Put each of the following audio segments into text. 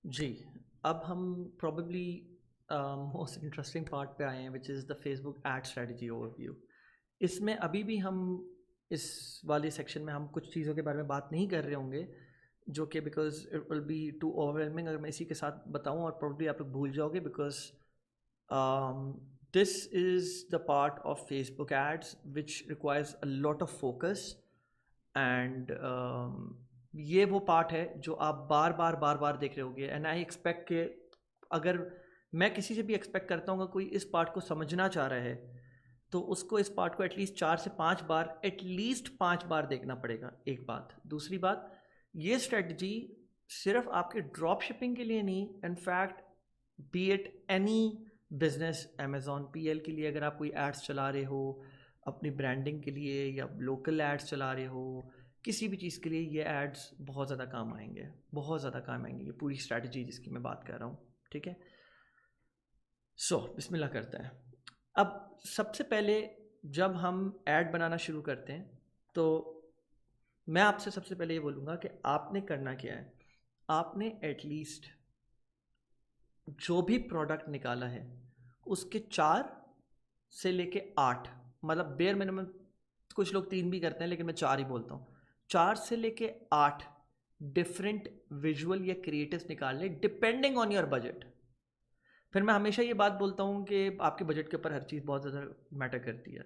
जी, अब हम probably most interesting part पे आए हैं which is the Facebook ad strategy overview. इसमें अभी भी हम इस वाले सेक्शन में हम कुछ चीज़ों के बारे में बात नहीं कर रहे होंगे जो कि because it will be too overwhelming अगर मैं इसी के साथ बताऊं, और प्रोबेबली आप लोग भूल जाओगे because this is the part of Facebook ads which requires a lot of focus and ये वो पार्ट है जो आप बार बार देख रहे होगे। एंड आई एक्सपेक्ट कि अगर मैं किसी से भी एक्सपेक्ट करता हूँ कोई इस पार्ट को समझना चाह रहा है तो उसको इस पार्ट को एटलीस्ट 4 से 5 बार, एटलीस्ट 5 बार देखना पड़ेगा। एक बात। दूसरी बात, ये स्ट्रेटजी सिर्फ आपके ड्रॉप शिपिंग के लिए नहीं, in fact B it any business, Amazon PL के लिए अगर आप कोई एड्स चला रहे हो अपनी ब्रांडिंग के लिए, या लोकल एड्स चला रहे हो, किसी भी चीज़ के लिए ये एड्स बहुत ज़्यादा काम आएंगे, बहुत ज़्यादा काम आएंगे। ये पूरी स्ट्रैटेजी जिसकी मैं बात कर रहा हूँ, ठीक है। सो बिस्मिल्लाह करते हैं। अब सबसे पहले जब हम ऐड बनाना शुरू करते हैं तो मैं आपसे सबसे पहले ये बोलूँगा कि आपने करना क्या है। आपने एटलीस्ट जो भी प्रोडक्ट निकाला है उसके 4 से लेके 8, मतलब बेयर मिनिमम, कुछ लोग 3 भी करते हैं लेकिन मैं 4 ही बोलता हूँ, 4 से लेके 8 डिफरेंट विजुअल या क्रिएटिव्स निकाल ले डिपेंडिंग ऑन योर बजट। फिर मैं हमेशा ये बात बोलता हूँ कि आपके बजट के ऊपर हर चीज़ बहुत ज़्यादा मैटर करती है।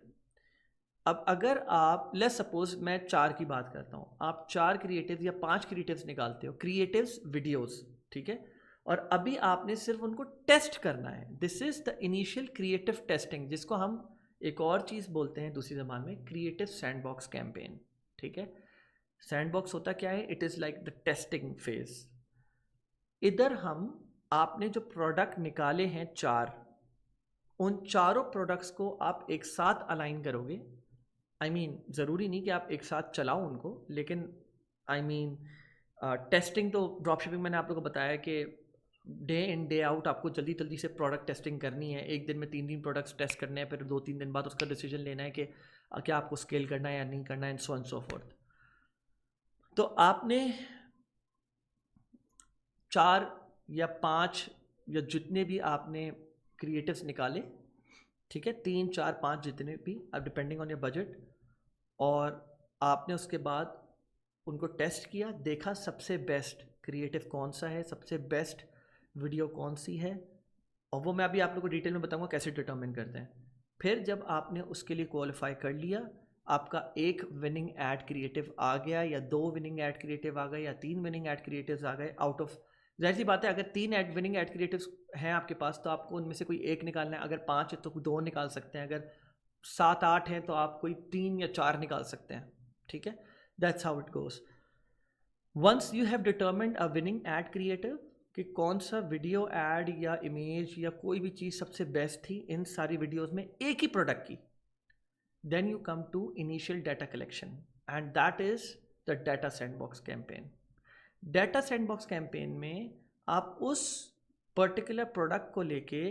अब अगर आप लेट्स सपोज मैं 4 की बात करता हूँ, आप 4 क्रिएटिव्स या 5 क्रिएटिव्स निकालते हो, क्रिएटिव्स वीडियोस, ठीक है। और अभी आपने सिर्फ उनको टेस्ट करना है। This is the initial creative testing, जिसको हम एक और चीज़ बोलते हैं दूसरी ज़बान में क्रिएटिव सैंडबॉक्स कैंपेन, ठीक है। सैंडबॉक्स होता क्या है? It is like the testing phase. इधर हम आपने जो प्रोडक्ट निकाले हैं 4, उन चारों प्रोडक्ट्स को आप एक साथ अलाइन करोगे। आई मीन ज़रूरी नहीं कि आप एक साथ चलाओ उनको, लेकिन आई मीन टेस्टिंग तो ड्रॉप शिपिंग मैंने आप लोगों को बताया कि डे इन डे आउट आपको जल्दी जल्दी से प्रोडक्ट टेस्टिंग करनी है। एक दिन में 3 प्रोडक्ट्स टेस्ट करने हैं, फिर 2-3 दिन बाद उसका डिसीजन लेना है कि क्या आपको स्केल करना है या नहीं करना है, and so on so fourth. तो आपने 4 या 5 या जितने भी आपने क्रिएटिव्स निकाले, ठीक है, 3, 4, 5 जितने भी, अब डिपेंडिंग ऑन योर बजट, और आपने उसके बाद उनको टेस्ट किया, देखा सबसे बेस्ट क्रिएटिव कौन सा है, सबसे बेस्ट वीडियो कौन सी है, और वो मैं अभी आप लोगों को डिटेल में बताऊंगा कैसे डिटर्मिन करते हैं। फिर जब आपने उसके लिए क्वालिफाई कर लिया, आपका एक विनिंग एड क्रिएटिव आ गया, या 2 विनिंग एड क्रिएटिव आ गए, या 3 विनिंग एड क्रिएटिव्स आ गए आउट ऑफ, जाहिर सी बात है अगर 3 विनिंग एड क्रिएटिव्स हैं आपके पास तो आपको उनमें से कोई एक निकालना है। अगर 5 है तो 2 निकाल सकते हैं, अगर 7-8 हैं तो आप कोई 3 या 4 निकाल सकते हैं, ठीक है। That's how it goes. Once you have determined a winning ad creative कि कौन सा वीडियो एड या इमेज या कोई भी चीज़ सबसे बेस्ट थी इन सारी वीडियोस में एक ही प्रोडक्ट की, then you come to initial data collection, and that is the data sandbox campaign. Data sandbox campaign में आप उस पर्टिकुलर प्रोडक्ट को लेके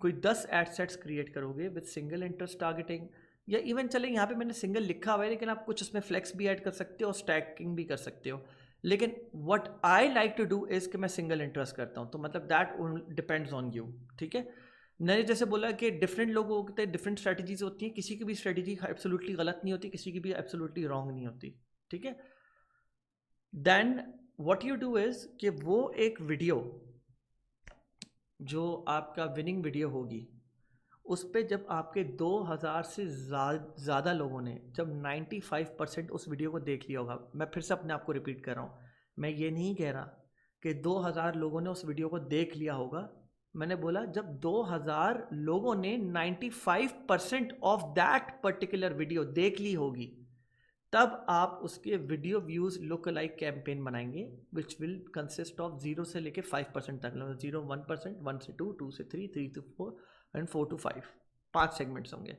कोई 10 एड सेट्स क्रिएट करोगे विद सिंगल इंटरेस्ट टारगेटिंग, या इवन चले यहाँ पे मैंने सिंगल लिखा हुआ है लेकिन आप कुछ उसमें फ्लेक्स भी ऐड कर सकते हो और स्टैकिंग भी कर सकते हो। लेकिन what I like to do is कि मैं सिंगल इंटरेस्ट करता हूँ, तो मतलब दैट डिपेंड्स ऑन यू, ठीक है। मैंने जैसे बोला कि डिफरेंट लोगों के डिफरेंट स्ट्रेटजीज होती हैं, किसी की भी स्ट्रेटजी एब्सोल्युटली गलत नहीं होती, किसी की भी एब्सोल्युटली रॉन्ग नहीं होती, ठीक है। Then what you do is कि वो एक वीडियो जो आपका विनिंग वीडियो होगी, उस पर जब आपके 2000 से ज़्यादा लोगों ने जब 95% उस वीडियो को देख लिया होगा, मैं फिर से अपने आप को रिपीट कर रहा हूँ, मैं ये नहीं कह रहा कि 2000 लोगों ने उस वीडियो को देख लिया होगा, मैंने बोला जब 2000 लोगों ने 95% ऑफ दैट पर्टिकुलर वीडियो देख ली होगी, तब आप उसके video views look like campaign बनाएंगे विच विल कंसिस्ट ऑफ 0 से लेके 5% तक, 0 1%, 1 से 2, 2 से 3, 3 to 4 एंड 4 to 5, 5 सेगमेंट्स होंगे।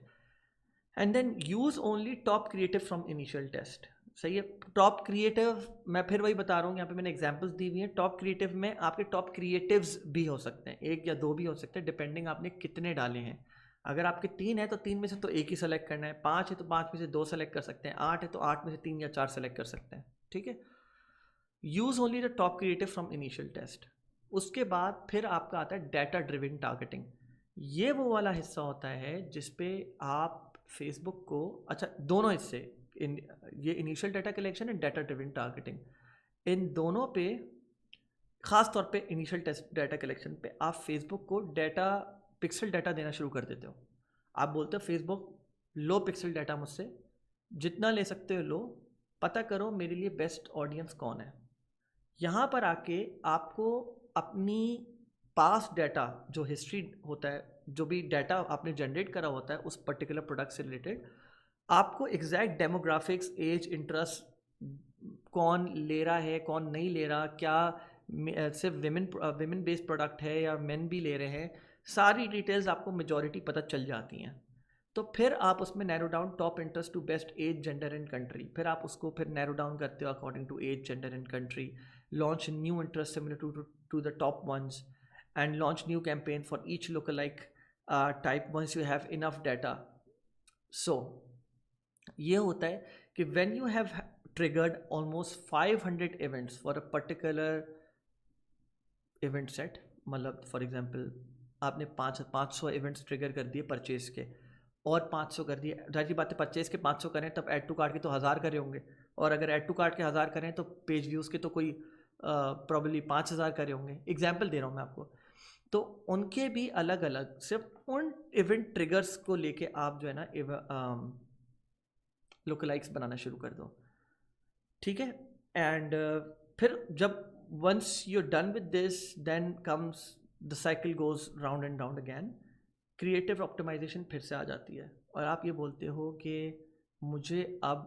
And then use only top creative from initial test. सही है। टॉप क्रिएटिव मैं फिर वही बता रहा हूँ, यहाँ पे मैंने एग्जांपल्स दी हुई हैं। टॉप क्रिएटिव में आपके टॉप क्रिएटिव्स भी हो सकते हैं, 1 या 2 भी हो सकते हैं, डिपेंडिंग आपने कितने डाले हैं। अगर आपके 3 है तो 3 में से तो एक ही सेलेक्ट करना है, 5 है तो 5 में से 2 सेलेक्ट कर सकते हैं, 8 है तो 8 में से 3 या 4 सेलेक्ट कर सकते हैं, ठीक है। Use only the top creative from initial test. उसके बाद फिर आपका आता है डाटा ड्रिवन टारगेटिंग। ये वो वाला हिस्सा होता है जिसपे आप फेसबुक को, अच्छा दोनों हिस्से, ये initial data collection and data driven targeting, इन दोनों पे, खास तौर पे इनिशियल टेस्ट डाटा कलेक्शन पे आप फेसबुक को डाटा, पिक्सल डाटा देना शुरू कर देते हो। आप बोलते हो फेसबुक लो पिक्सल डाटा मुझसे, जितना ले सकते हो लो, पता करो मेरे लिए बेस्ट ऑडियंस कौन है। यहाँ पर आके आपको अपनी पास डाटा, जो हिस्ट्री होता है, जो भी डाटा आपने जनरेट करा होता है उस पर्टिकुलर प्रोडक्ट से रिलेटेड, आपको एग्जैक्ट डेमोग्राफिक्स, एज, इंटरेस्ट, कौन ले रहा है कौन नहीं ले रहा, क्या सिर्फ विमेन बेस्ड प्रोडक्ट है या मेन भी ले रहे हैं, सारी डिटेल्स आपको मेजॉरिटी पता चल जाती हैं। तो फिर आप उसमें narrow down top interest to best age, gender and country, फिर आप उसको फिर नैरो डाउन करते हो according to age, gender and country, launch new interest similar to the top ones and launch new campaign for each local like type ones you have enough data. So ये होता है कि when you have triggered almost 500 events for a particular event set, मतलब for example आपने 500 events trigger कर दिए purchase के, और 500 कर दिए, जाहिर बात है परचेज के 500 करें तब ऐड टू कार्ट के तो 1000 करे होंगे, और अगर ऐड टू कार्ट के 1000 करें तो पेज व्यूज़ के तो कोई प्रॉब्ली 5000 करे होंगे। एग्जाम्पल दे रहा हूँ मैं आपको। तो उनके भी अलग अलग, सिर्फ उन इवेंट ट्रिगर्स को लेके आप जो है ना लोकलाइक्स बनाना शुरू कर दो, ठीक है। एंड फिर जब once you done with this, then comes the cycle goes round and round again, creative optimization फिर से आ जाती है, और आप ये बोलते हो कि मुझे अब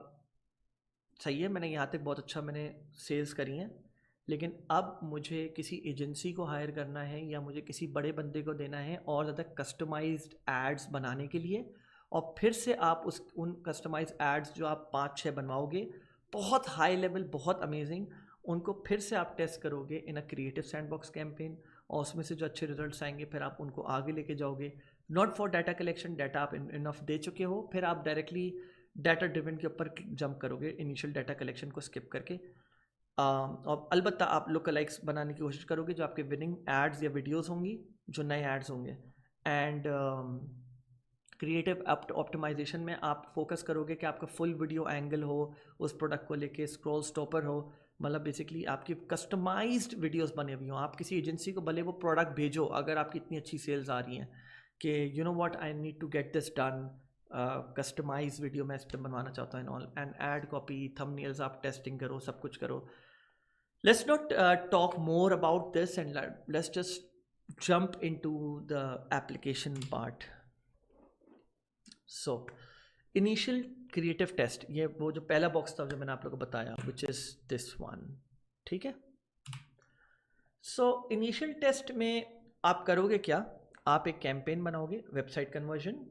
सही है, मैंने यहाँ तक बहुत अच्छा मैंने सेल्स करी हैं, लेकिन अब मुझे किसी एजेंसी को हायर करना है या मुझे किसी बड़े बंदे को देना है और ज़्यादा कस्टमाइज्ड एड्स बनाने के लिए। और फिर से आप उन कस्टमाइज्ड एड्स जो आप 5-6 बनवाओगे, बहुत हाई लेवल, बहुत अमेजिंग, उनको फिर से आप टेस्ट करोगे इन अ क्रिएटिव सैंडबॉक्स कैंपेन, और उसमें से जो अच्छे रिजल्ट्स आएंगे फिर आप उनको आगे लेके जाओगे। Not for data collection, data आप इनफ दे चुके हो, फिर आप डायरेक्टली डाटा ड्रिवन के ऊपर जंप करोगे, इनिशियल डाटा कलेक्शन को स्किप करके। और अलबत्ता आप लुकलाइक्स बनाने की कोशिश करोगे जो आपके विनिंग एड्स या वीडियोस होंगी, जो नए एड्स होंगे। एंड क्रिएटिव ऑप्टिमाइजेशन में आप फोकस करोगे कि आपका फुल वीडियो एंगल हो उस प्रोडक्ट को लेके, स्क्रॉल स्टॉपर हो, मतलब बेसिकली आपकी कस्टमाइज्ड वीडियोस बने हुई हों। आप किसी एजेंसी को भले वो प्रोडक्ट भेजो, अगर आपकी इतनी अच्छी सेल्स आ रही हैं कि you know what, I need to get this done, customize video मैं इस पर बनवाना चाहता हूँ and all, and ad copy, thumbnails आप टेस्टिंग करो, सब कुछ करो। Let's not talk more about this, and let's just jump into the application part. So, initial creative test, ये वो जो पहला बॉक्स था जो मैंने आप लोगों को बताया, which is this one, ठीक है। So, initial test में आप करोगे क्या, आप एक कैंपेन बनाओगे, वेबसाइट कन्वर्जन,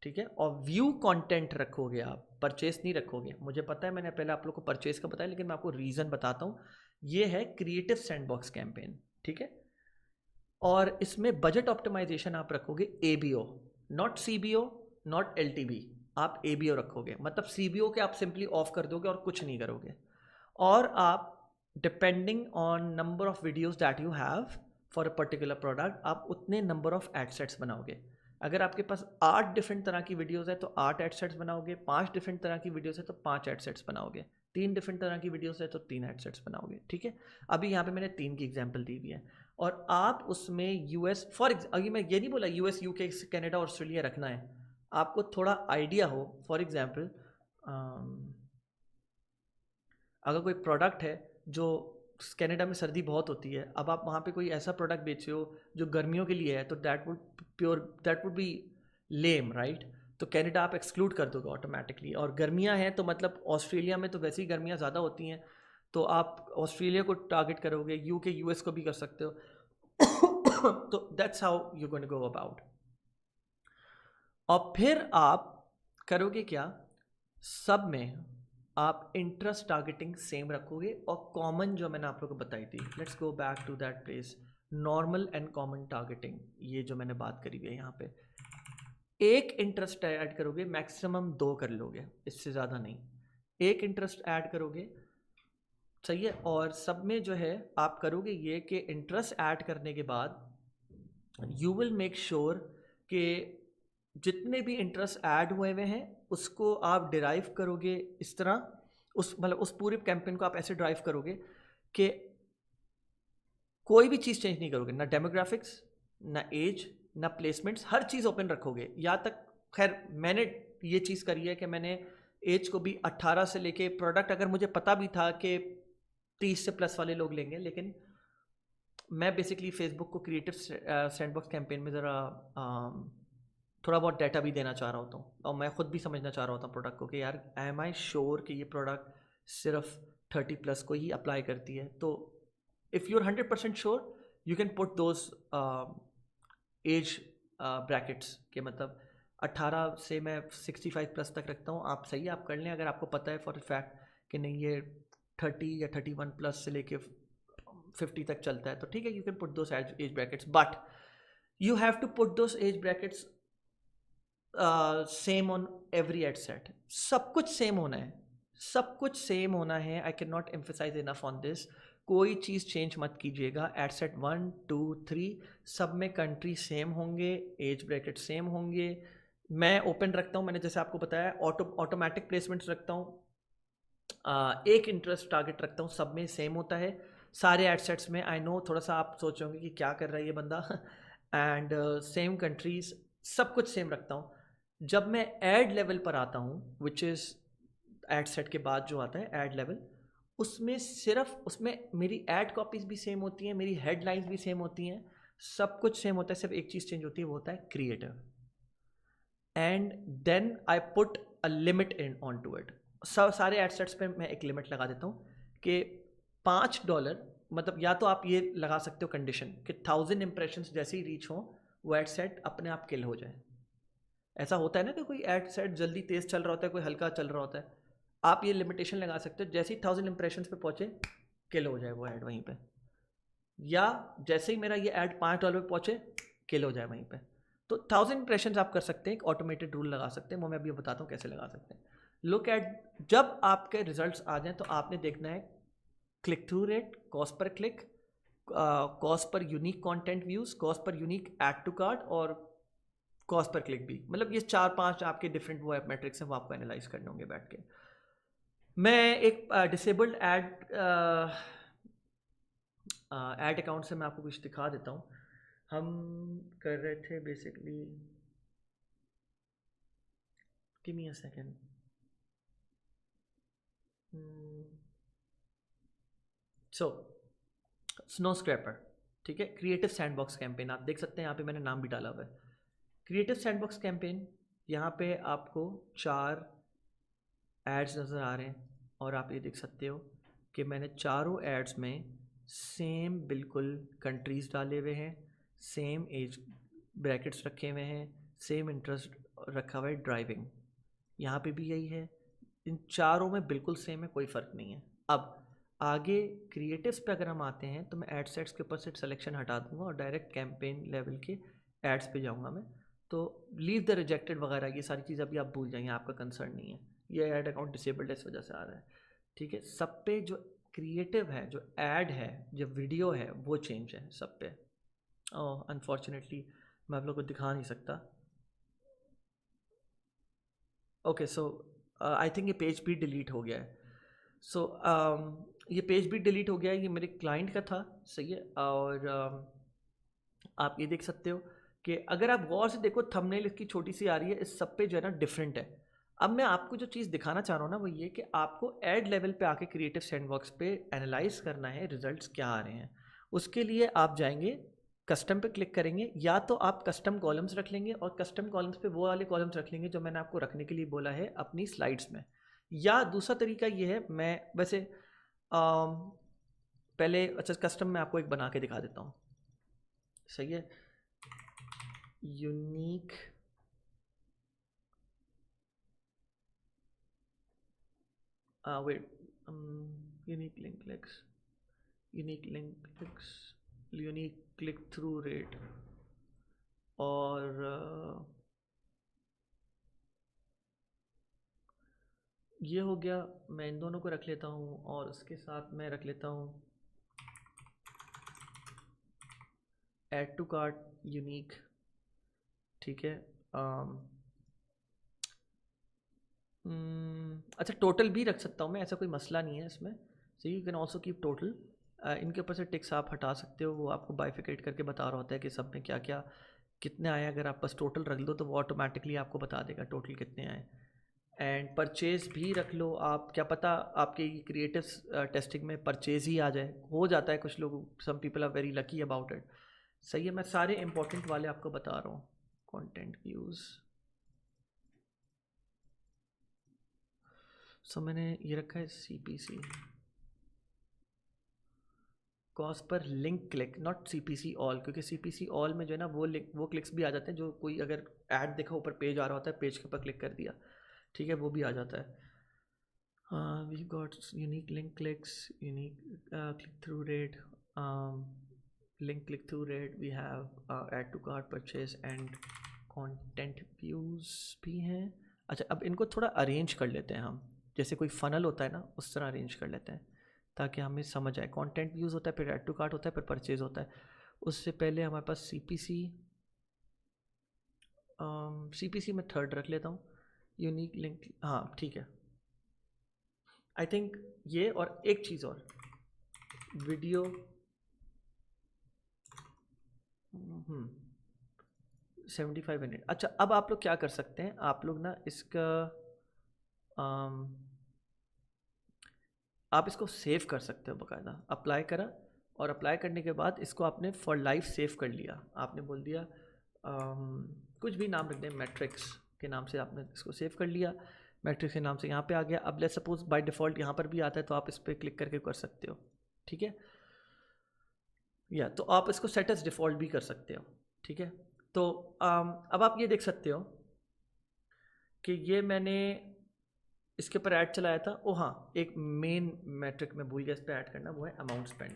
ठीक है, और व्यू कंटेंट रखोगे, आप परचेस नहीं रखोगे। मुझे पता है मैंने पहले आप लोग को परचेस का बताया, लेकिन मैं आपको रीज़न बताता हूँ। ये है क्रिएटिव सैंडबॉक्स कैंपेन, ठीक है। और इसमें बजट ऑप्टिमाइजेशन आप रखोगे ABO, not CBO, not LTV, आप ABO रखोगे। मतलब CBO के आप सिंपली ऑफ कर दोगे और कुछ नहीं करोगे। और आप depending on number of videos that you have for a particular product, आप उतने नंबर ऑफ एड सेट्स बनाओगे। अगर आपके पास 8 डिफरेंट तरह की वीडियोस है तो 8 एड सेट्स बनाओगे, 5 डिफरेंट तरह की वीडियोस है तो 5 एड सेट्स बनाओगे, 3 डिफरेंट तरह की वीडियोस है तो 3 एड सेट्स बनाओगे, ठीक है। अभी यहाँ पे मैंने 3 की एग्जांपल दी हुई है। और आप उसमें यूएस, अभी मैं ये नहीं बोला यूएस, यूके, कनाडा, ऑस्ट्रेलिया रखना है, आपको थोड़ा आइडिया हो। फॉर एग्जाम्पल अगर कोई प्रोडक्ट है जो कनाडा में सर्दी बहुत होती है, अब आप वहाँ पे कोई ऐसा प्रोडक्ट बेचे हो जो गर्मियों के लिए है, तो that would be lame, right. तो कनाडा आप एक्सक्लूड कर दोगे ऑटोमेटिकली। और गर्मियाँ हैं तो मतलब ऑस्ट्रेलिया में तो वैसे ही गर्मियाँ ज़्यादा होती हैं, तो आप ऑस्ट्रेलिया को टारगेट करोगे, यूके यूएस को भी कर सकते हो। तो that's how you going to go about. और फिर आप करोगे क्या, सब में आप इंटरेस्ट टारगेटिंग सेम रखोगे, और कॉमन जो मैंने आप लोगों को बताई थी, let's go back to that place, normal and common targeting, ये जो मैंने बात करी हुई है यहाँ पे, एक इंटरेस्ट ऐड करोगे, मैक्सिमम 2 कर लोगे, इससे ज़्यादा नहीं। एक इंटरेस्ट ऐड करोगे, सही है। और सब में जो है आप करोगे ये कि इंटरेस्ट ऐड करने के बाद यू विल मेक श्योर कि जितने भी इंटरेस्ट ऐड हुए हुए हैं उसको आप डिराइव करोगे इस तरह, उस मतलब उस पूरे कैंपेन को आप ऐसे ड्राइव करोगे कि कोई भी चीज़ चेंज नहीं करोगे, ना डेमोग्राफिक्स, ना एज, ना प्लेसमेंट्स, हर चीज़ ओपन रखोगे। यहाँ तक खैर मैंने ये चीज़ करी है कि मैंने एज को भी 18 से लेके, प्रोडक्ट अगर मुझे पता भी था कि 30 से प्लस वाले लोग लेंगे, लेकिन मैं बेसिकली फेसबुक को क्रिएटिव सैंडबॉक्स कैंपेन में ज़रा थोड़ा बहुत डाटा भी देना चाह रहा होता हूँ और मैं खुद भी समझना चाह रहा होता हूँ प्रोडक्ट को कि यार एम आई श्योर कि ये प्रोडक्ट सिर्फ 30 प्लस को ही अप्लाई करती है। तो if you are 100% sure you can put those age brackets के, मतलब 18 से मैं 65 प्लस तक रखता हूँ। आप सही आप कर लें, अगर आपको पता है फॉर फैक्ट कि नहीं ये 30 या 31 प्लस से लेके 50 तक चलता है तो ठीक है, you can put those age brackets, but you have to put those age brackets same on every ad set. सब कुछ सेम होना है, सब कुछ सेम होना है। I can not emphasise enough on this. कोई चीज़ चेंज मत कीजिएगा। एड सेट 1 2 3 सब में कंट्री सेम होंगे, एज ब्रैकेट सेम होंगे। मैं ओपन रखता हूँ, मैंने जैसे आपको बताया ऑटोमेटिक प्लेसमेंट्स रखता हूँ, एक इंटरेस्ट टारगेट रखता हूँ, सब में सेम होता है सारे एड सेट्स में। आई नो थोड़ा सा आप सोचोगे कि क्या कर रहा है ये बंदा एंड सेम कंट्रीज, सब कुछ सेम रखता हूँ। जब मैं ऐड लेवल पर आता हूँ विच इज़ ऐड सेट के बाद जो आता है ऐड लेवल, उसमें सिर्फ उसमें मेरी ऐड कॉपीज़ भी सेम होती हैं, मेरी हेडलाइंस भी सेम होती हैं, सब कुछ सेम होता है। सिर्फ एक चीज़ चेंज होती है, वो होता है creative. And then I put a limit in on to it. सारे एड सेट्स पे मैं एक लिमिट लगा देता हूँ कि $5, मतलब या तो आप ये लगा सकते हो कंडीशन कि 1000 इंप्रेशंस जैसे ही रीच हो वो एड सेट अपने आप किल हो जाए। ऐसा होता है ना कि कोई एड सेट जल्दी तेज़ चल रहा होता है, कोई हल्का चल रहा होता है, आप ये लिमिटेशन लगा सकते हो जैसे ही 1000 इंप्रेशंस पे पहुँचे किल हो जाए वो ऐड वहीं पे, या जैसे ही मेरा ये ऐड $5 पे पहुँचे किल हो जाए वहीं पे। तो 1000 इंप्रेशंस आप कर सकते हैं, एक ऑटोमेटेड रूल लगा सकते हैं, वो मैं अभी बताता हूँ कैसे लगा सकते हैं। लुक एट, जब आपके रिजल्ट्स आ जाएं तो आपने देखना है क्लिक थ्रू रेट, कॉस्ट पर click, cost per unique content views, cost per unique add to cart और कॉस्ट पर क्लिक भी। मतलब ये 4-5 आपके डिफरेंट वो मैट्रिक्स हैं, वो आपको एनालाइज करने होंगे बैठ के। मैं एक डिसेबल्ड ऐड अकाउंट से मैं आपको कुछ दिखा देता हूँ। हम कर रहे थे basically, give me a second. So snow scraper, ठीक है, क्रिएटिव सैंडबॉक्स कैंपेन आप देख सकते हैं, यहाँ पे मैंने नाम भी डाला हुआ है क्रिएटिव सैंडबॉक्स कैंपेन। यहाँ पे आपको 4 एड्स नज़र आ रहे हैं और आप ये देख सकते हो कि मैंने चारों एड्स में सेम बिल्कुल कंट्रीज़ डाले हुए हैं, सेम एज ब्रैकेट्स रखे हुए हैं, सेम इंटरेस्ट रखा हुआ है ड्राइविंग, यहाँ पे भी यही है। इन चारों में बिल्कुल सेम है, कोई फ़र्क नहीं है। अब आगे क्रिएटिव्स पे अगर हम आते हैं तो मैं एड सेट्स के ऊपर से सिलेक्शन हटा दूंगा और डायरेक्ट कैंपेन लेवल के एड्स पे जाऊंगा मैं। तो लीव द रिजेक्टेड वगैरह ये सारी चीज़ अभी आप भूल जाइए, आपका कंसर्न नहीं है, ये ऐड अकाउंट डिसेबल्ड इस वजह से आ रहा है, ठीक है। सब पे जो क्रिएटिव है, जो ऐड है, जो वीडियो है, वो चेंज है सब पे। अनफॉर्चुनेटली मैं आप लोग को दिखा नहीं सकता। ओके सो आई थिंक ये पेज भी डिलीट हो गया है। सो ये पेज भी डिलीट हो गया है, ये मेरे क्लाइंट का था, सही है। और आप ये देख सकते हो कि अगर आप गौर से देखो थंबनेल इसकी छोटी सी आ रही है, इस सब पे जो है ना डिफरेंट है। अब मैं आपको जो चीज़ दिखाना चाह रहा हूँ ना वो ये कि आपको एड लेवल पे आके क्रिएटिव सैंडबॉक्स पे एनालाइज करना है रिजल्ट्स क्या आ रहे हैं। उसके लिए आप जाएंगे कस्टम पे क्लिक करेंगे, या तो आप कस्टम कॉलम्स रख लेंगे और कस्टम कॉलम्स पे वो वाले कॉलम्स रख लेंगे जो मैंने आपको रखने के लिए बोला है अपनी स्लाइड्स में। या दूसरा तरीका ये है, मैं वैसे पहले अच्छा कस्टम में आपको एक बना के दिखा देता हूँ, सही है। Unique wait, unique link clicks, unique link clicks, unique click through rate और ये हो गया, मैं इन दोनों को रख लेता हूँ और उसके साथ मैं रख लेता हूँ ऐड टू कार्ट यूनिक, ठीक है। अच्छा, टोटल भी रख सकता हूँ मैं, ऐसा कोई मसला नहीं है इसमें। So you can also keep total. इनके ऊपर से टिक्स आप हटा सकते हो, वो आपको बाइफिकेट करके बता रहा होता है कि सब में क्या क्या कितने आए। अगर आप बस टोटल रख लो तो वो ऑटोमेटिकली आपको बता देगा टोटल कितने आए। एंड परचेज भी रख लो आप, क्या पता आपके क्रिएटिव टेस्टिंग में परचेज ही आ जाए, हो जाता है कुछ लोग, some people are very lucky about it. सही है, मैं सारे इंपॉर्टेंट वाले आपको बता रहा हूँ। कंटेंट व्यूज़, सो मैंने ये रखा है CPC, cost per link click, not CPC all, क्योंकि CPC ऑल में जो है ना वो क्लिक्स भी आ जाते हैं, जो कोई अगर ऐड देखा ऊपर पेज आ रहा होता है, पेज के ऊपर क्लिक कर दिया, ठीक है, वो भी आ जाता है। We got unique link clicks, unique click through rate, link click through rate, we have add to cart purchase and content views भी हैं। अच्छा, अब इनको थोड़ा अरेंज कर लेते हैं हम, जैसे कोई फनल होता है ना, उस तरह अरेंज कर लेते हैं ताकि हमें समझ आए। कंटेंट व्यूज़ होता है, फिर ऐड टू कार्ट होता है, फिर परचेज होता है। उससे पहले हमारे पास CPC में थर्ड रख लेता हूँ, यूनिक लिंक, हाँ ठीक है। आई थिंक ये, और एक चीज़ और, वीडियो 75 मिनट। अच्छा, अब आप लोग क्या कर सकते हैं, आप लोग ना इसका आप इसको सेव कर सकते हो बाकायदा। अप्लाई करा, और अप्लाई करने के बाद इसको आपने फॉर लाइफ सेव कर लिया। आपने बोल दिया कुछ भी नाम रख दें, मैट्रिक्स के नाम से आपने इसको सेव कर लिया, मैट्रिक्स के नाम से यहाँ पे आ गया। अब लेट्स सपोज बाय डिफ़ॉल्ट यहाँ पर भी आता है, तो आप इस पर क्लिक करके कर सकते हो, ठीक है। या तो आप इसको सेट एज डिफ़ॉल्ट भी कर सकते हो, ठीक है। तो अब आप ये देख सकते हो कि ये मैंने इसके ऊपर ऐड चलाया था। ओ हाँ, एक मेन मैट्रिक में भूल गया इस पर ऐड करना, वो है अमाउंट स्पेंड।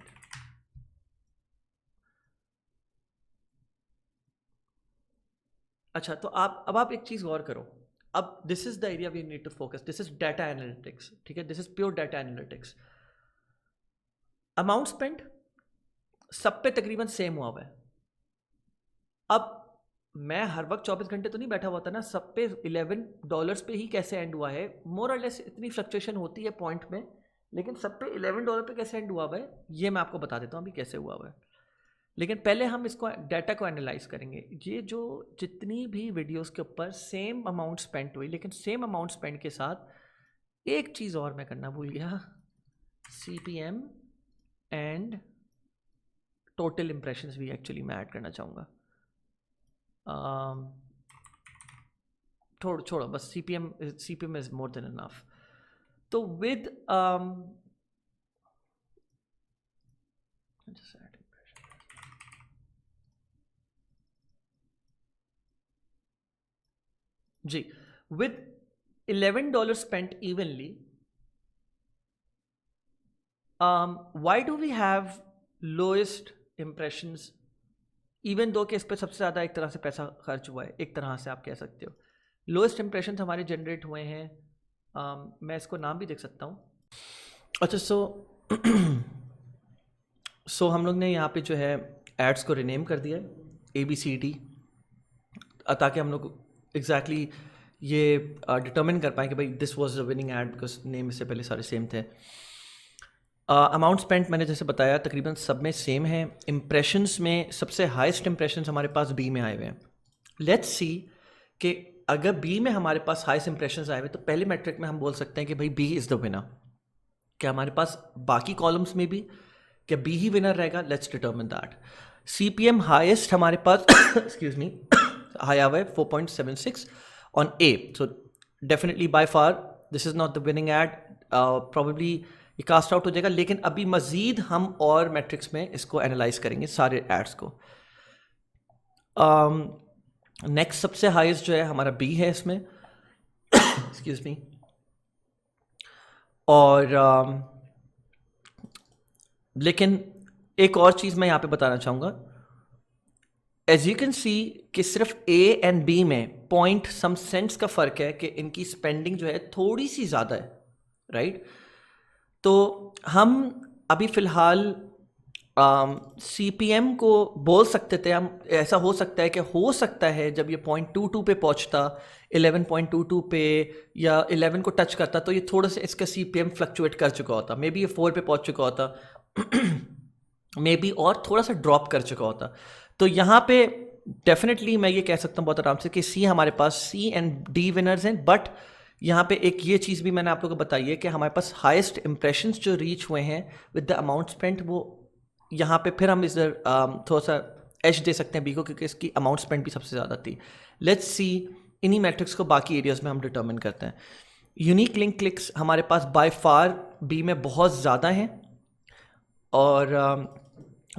अच्छा, तो अब आप एक चीज़ गौर करो। अब this is the area we need to focus, this is data analytics, ठीक है, this is pure data analytics. Amount spend सब पे तकरीबन सेम हुआ हुआ है। अब मैं हर वक्त 24 घंटे तो नहीं बैठा हुआ था ना, सब पे $11 पे ही कैसे एंड हुआ है, मोर और लेस इतनी फ्लक्चुएशन होती है पॉइंट में, लेकिन सब पे $11 पे कैसे एंड हुआ हुआ है, ये मैं आपको बता देता हूँ अभी कैसे हुआ हुआ है। लेकिन पहले हम इसको डाटा को एनालाइज करेंगे। ये जो जितनी भी वीडियोस के ऊपर सेम अमाउंट स्पेंड हुई, लेकिन सेम अमाउंट स्पेंड के साथ एक चीज़ और मैं करना भूल गया, CPM एंड टोटल इम्प्रेशंस भी एक्चुअली मैं ऐड करना चाहूँगा। छोड़ो बस, CPM is more than enough. तो with ji, with $11 spent evenly, why do we have lowest impressions, even though कि इस पर सबसे ज़्यादा एक तरह से पैसा खर्च हुआ है, एक तरह से आप कह सकते हो। लोएस्ट इंप्रेशन हमारे जनरेट हुए हैं, मैं इसको नाम भी देख सकता हूँ। अच्छा, सो हम लोग ने यहाँ पे जो है एड्स को रिनेम कर दिया है ABCD, ताकि हम लोग एग्जैक्टली ये डिटर्मिन कर पाएँ कि भाई this was the winning ad, because name इससे पहले सारे सेम थे। अमाउंट स्पेंट मैंने जैसे बताया तकरीबन सब में सेम है। इम्प्रेशंस में सबसे हाईएस्ट इम्प्रेशंस हमारे पास B में आए हुए हैं। लेट्स सी कि अगर B में हमारे पास हाईएस्ट इम्प्रेशंस आए हुए, तो पहले मैट्रिक में हम बोल सकते हैं कि भाई B इज़ द विनर। क्या हमारे पास बाकी कॉलम्स में भी क्या B ही विनर रहेगा? Let's determine that. CPM highest हमारे पास एक्सक्यूज मी हाई आया है 4.76 on A, so definitely by far this is not the winning ad, probably ये कास्ट आउट हो जाएगा। लेकिन अभी मजीद हम और मैट्रिक्स में इसको एनालाइज करेंगे सारे एड्स को। नेक्स्ट सबसे हाईएस्ट जो है हमारा B है इसमें, एक्सक्यूज मी। और लेकिन एक और चीज़ मैं यहाँ पे बताना चाहूँगा, एज यू कैन सी कि सिर्फ ए एंड बी में पॉइंट सम सेंट्स का फ़र्क है कि इनकी स्पेंडिंग जो है थोड़ी सी ज़्यादा है, राइट? तो हम अभी फ़िलहाल CPM को बोल सकते थे हम, ऐसा हो सकता है कि हो सकता है जब ये 0.22 पे पहुंचता, 11.22 पे या 11 को टच करता, तो ये थोड़ा सा इसका CPM फ्लक्चुएट कर चुका होता, मे बी ये 4 पे पहुंच चुका होता मे बी और थोड़ा सा ड्रॉप कर चुका होता। तो यहाँ पे डेफिनेटली मैं ये कह सकता हूँ बहुत आराम से कि सी हमारे पास C एंड D विनर्स हैं। बट यहाँ पे एक ये चीज़ भी मैंने आप लोगों को बताई है कि हमारे पास हाईएस्ट इंप्रेशंस जो रीच हुए हैं विद द अमाउंट स्पेंट, वो यहाँ पे फिर हम इधर थोड़ा सा एज दे सकते हैं बी को, क्योंकि इसकी अमाउंट स्पेंड भी सबसे ज़्यादा थी। लेट्स सी इन्हीं मैट्रिक्स को बाकी एरियाज में हम डिटर्मिन करते हैं। यूनिक लिंक क्लिक्स हमारे पास बाय फार बी में बहुत ज़्यादा हैं, और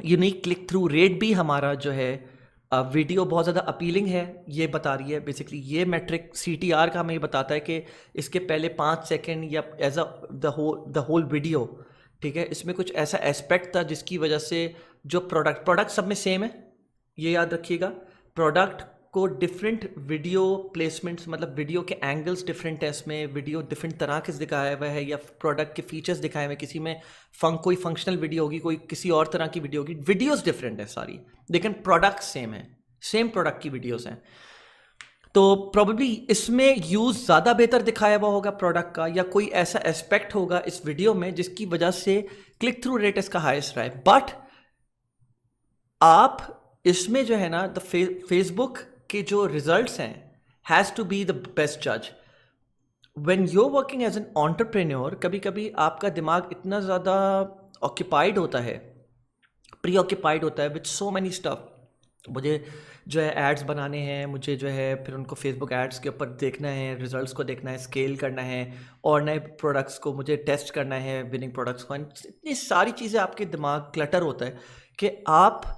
यूनिक क्लिक थ्रू रेट भी हमारा जो है वीडियो बहुत ज़्यादा अपीलिंग है ये बता रही है। बेसिकली ये मैट्रिक CTR का हमें ये बताता है कि इसके पहले 5 सेकेंड या as a the whole video, ठीक है, इसमें कुछ ऐसा एस्पेक्ट था जिसकी वजह से जो प्रोडक्ट सब में सेम है, ये याद रखिएगा। प्रोडक्ट को डिफरेंट वीडियो प्लेसमेंट्स, मतलब वीडियो के एंगल्स डिफरेंट है, इसमें वीडियो डिफरेंट तरह के दिखाया हुआ है, या प्रोडक्ट के फीचर्स दिखाए हुए हैं। किसी में कोई फंक्शनल वीडियो होगी, कोई किसी और तरह की वीडियो होगी, वीडियोस डिफरेंट है सारी, लेकिन प्रोडक्ट सेम है, सेम प्रोडक्ट की वीडियोस हैं। तो प्रॉब्ली इसमें यूज़ ज़्यादा बेहतर दिखाया हुआ होगा प्रोडक्ट का, या कोई ऐसा एस्पेक्ट होगा इस वीडियो में जिसकी वजह से क्लिक थ्रू रेट इसका हाईएस्ट रहा है। बट आप इसमें जो है ना, द फेसबुक के जो रिजल्ट्स हैं has to be the best जज। When you are working as an entrepreneur, कभी कभी आपका दिमाग इतना ज़्यादा ऑक्यूपाइड होता है, प्री ऑक्यूपाइड होता है विद सो मैनी स्टफ। मुझे जो है एड्स बनाने हैं, मुझे जो है फिर उनको फेसबुक एड्स के ऊपर देखना है, रिजल्ट्स को देखना है, स्केल करना है, और नए प्रोडक्ट्स को मुझे टेस्ट करना है, विनिंग प्रोडक्ट्स को। इतनी सारी चीज़ें आपके दिमाग क्लटर होता है कि आप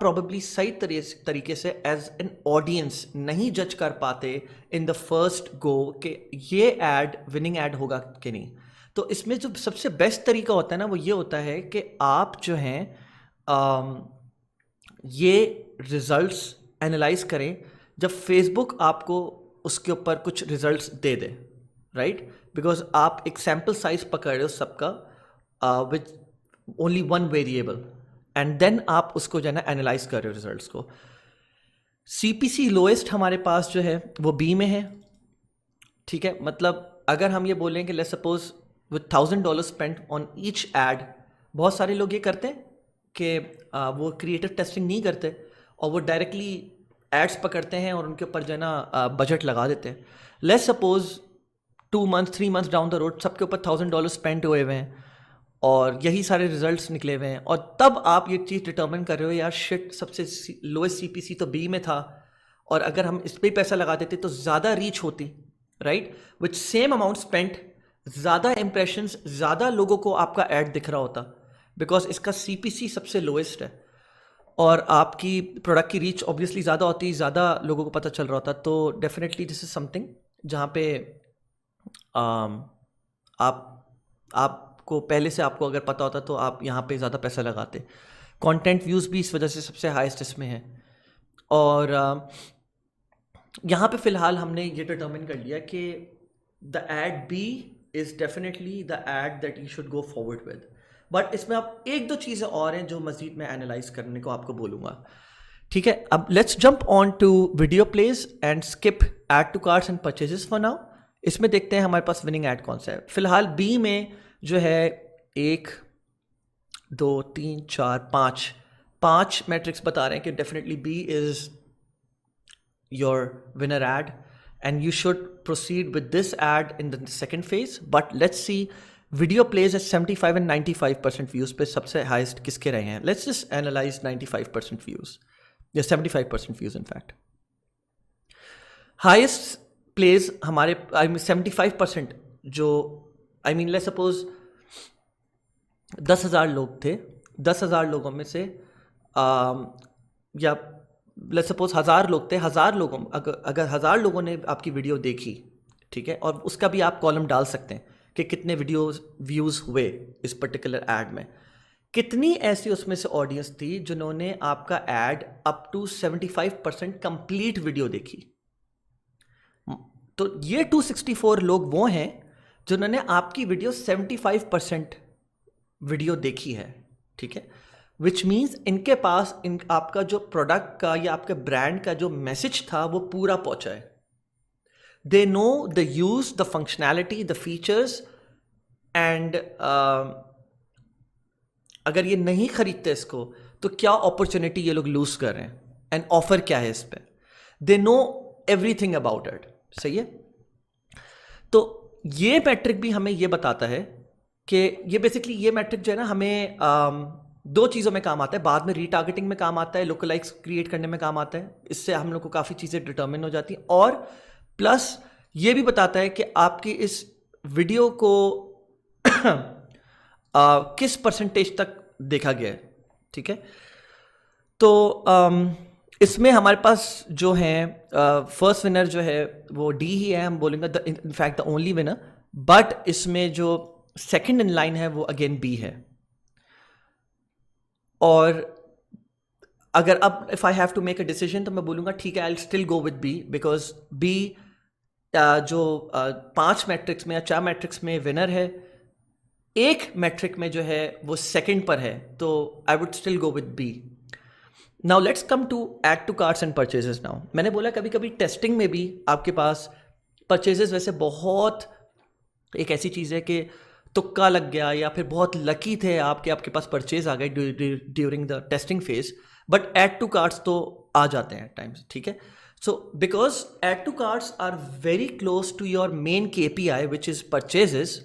प्रॉबेबली सही तरीके से एज एन ऑडियंस नहीं जज कर पाते इन द फर्स्ट गो कि ये एड विनिंग एड होगा कि नहीं। तो इसमें जो सबसे बेस्ट तरीका होता है ना, वो ये होता है कि आप जो हैं ये रिजल्ट्स एनालाइज करें जब फेसबुक आपको उसके ऊपर कुछ रिजल्ट्स दे दे, राइट? बिकॉज आप एक सैम्पल साइज पकड़ रहे हो सबका with only one variable, and then आप उसको जो है ना एनालाइज कर रहे हो रिजल्ट्स को। CPC लोएस्ट हमारे पास जो है वो B में है, ठीक है। मतलब अगर हम ये बोलें कि let's suppose with $1000 spent on each ad, बहुत सारे लोग ये करते हैं कि वो क्रिएटिव टेस्टिंग नहीं करते और वो डायरेक्टली एड्स पकड़ते हैं और उनके ऊपर जो है ना बजट लगा देते हैं। Let's suppose 2 months 3 months down the road सबके ऊपर $1000 स्पेंड हुए हुए हैं और यही सारे रिजल्ट्स निकले हुए हैं, और तब आप ये चीज़ डिटर्मिन कर रहे हो यार शिट, सबसे लोएस्ट CPC तो B में था, और अगर हम इस पर पैसा लगा देते तो ज़्यादा रीच होती, राइट? विच सेम अमाउंट स्पेंट, ज़्यादा इंप्रेशंस, ज़्यादा लोगों को आपका ऐड दिख रहा होता, बिकॉज इसका CPC सबसे लोएस्ट है और आपकी प्रोडक्ट की रीच ऑब्वियसली ज़्यादा होती, ज़्यादा लोगों को पता चल रहा होता। तो डेफिनेटली दिस इज़ समथिंग जहाँ पे आपको पहले से आपको अगर पता होता तो आप यहाँ पे ज़्यादा पैसा लगाते। कंटेंट व्यूज़ भी इस वजह से सबसे हाईएस्ट इसमें है, और यहाँ पे फ़िलहाल हमने ये डिटर्मिन कर लिया कि the ad B is definitely the ad that you should go forward with. But इसमें आप एक दो चीज़ें और हैं जो मज़ीद मैं एनालाइज करने को आपको बोलूँगा, ठीक है। अब let's jump on to video plays and skip add to carts and purchases for now. इसमें देखते हैं हमारे पास विनिंग ऐड कौन सा है। फिलहाल B में जो है 1 2 3 4 5 मैट्रिक्स बता रहे हैं कि definitely B is your winner ad and you should proceed with this ad in the second phase. But let's see video plays at 75 and 95% views पे सबसे highest किसके रहे हैं। Let's just analyze 95% views या 75% views in fact. Highest plays हमारे 75% जो let's suppose 10,000 लोग थे, 10,000 लोगों में से या लेट्स सपोज 1000 लोग थे, 1000 लोगों अगर 1000 लोगों ने आपकी वीडियो देखी, ठीक है, और उसका भी आप कॉलम डाल सकते हैं कि कितने वीडियोस व्यूज़ हुए इस पर्टिकुलर ऐड में। कितनी ऐसी उसमें से ऑडियंस थी जिन्होंने आपका ad up to 75% complete video देखी? तो ये 264 लोग वो हैं जिन्होंने आपकी वीडियो 75% वीडियो देखी है, ठीक है। विच मीन्स इनके पास आपका जो प्रोडक्ट का या आपके ब्रांड का जो मैसेज था वो पूरा पहुंचा है। They know the use, the functionality, the features, and अगर ये नहीं खरीदते इसको तो क्या अपॉर्चुनिटी ये लोग लूज कर रहे हैं एंड ऑफर क्या है इस पे। They know everything about it, सही है। तो ये मैट्रिक भी हमें ये बताता है कि ये बेसिकली ये मैट्रिक जो है ना हमें दो चीज़ों में काम आता है। बाद में रीटारगेटिंग में काम आता है, लोकलाइक्स क्रिएट करने में काम आता है। इससे हम लोग को काफ़ी चीज़ें डिटर्मिन हो जाती हैं, और प्लस ये भी बताता है कि आपकी इस वीडियो को किस परसेंटेज तक देखा गया है, ठीक है। तो इसमें हमारे पास जो है फर्स्ट विनर जो है वो डी ही है, हम बोलेंगे in fact the only winner. But इसमें जो सेकंड इन लाइन है वो अगेन बी है। और अगर अब if I have to make a decision तो मैं बोलूँगा ठीक है, I will still go with B, because B जो 5 मैट्रिक्स में या 4 मैट्रिक्स में विनर है, एक मैट्रिक में जो है वो सेकंड पर है, तो I would still go with B. Now let's come to add to carts and purchases. Now मैंने बोला कभी कभी टेस्टिंग में भी आपके पास परचेजेस वैसे बहुत एक ऐसी चीज़ है कि तुक्का लग गया या फिर बहुत लकी थे आपके पास परचेज आ गए during the testing phase, but add to carts तो आ जाते हैं टाइम्स, ठीक है। So because add to carts are very close to your main KPI which is purchases,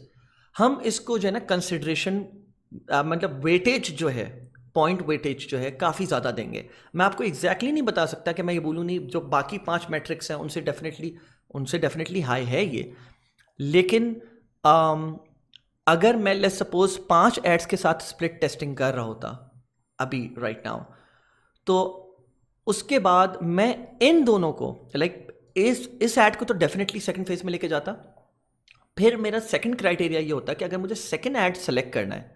हम इसको जो है ना कंसिडरेशन मतलब वेटेज जो है, पॉइंट वेटेज जो है काफ़ी ज़्यादा देंगे। मैं आपको एग्जैक्टली नहीं बता सकता कि मैं ये बोलूँ नहीं, जो बाकी 5 मैट्रिक्स हैं उनसे डेफिनेटली हाई है ये, लेकिन अगर मैं लेट्स सपोज 5 एड्स के साथ स्प्लिट टेस्टिंग कर रहा होता अभी राइट नाउ, तो उसके बाद मैं इन दोनों को इस एड को तो डेफिनेटली सेकंड फेज में लेके जाता। फिर मेरा सेकंड क्राइटेरिया ये होता कि अगर मुझे सेकंड ऐड सेलेक्ट करना है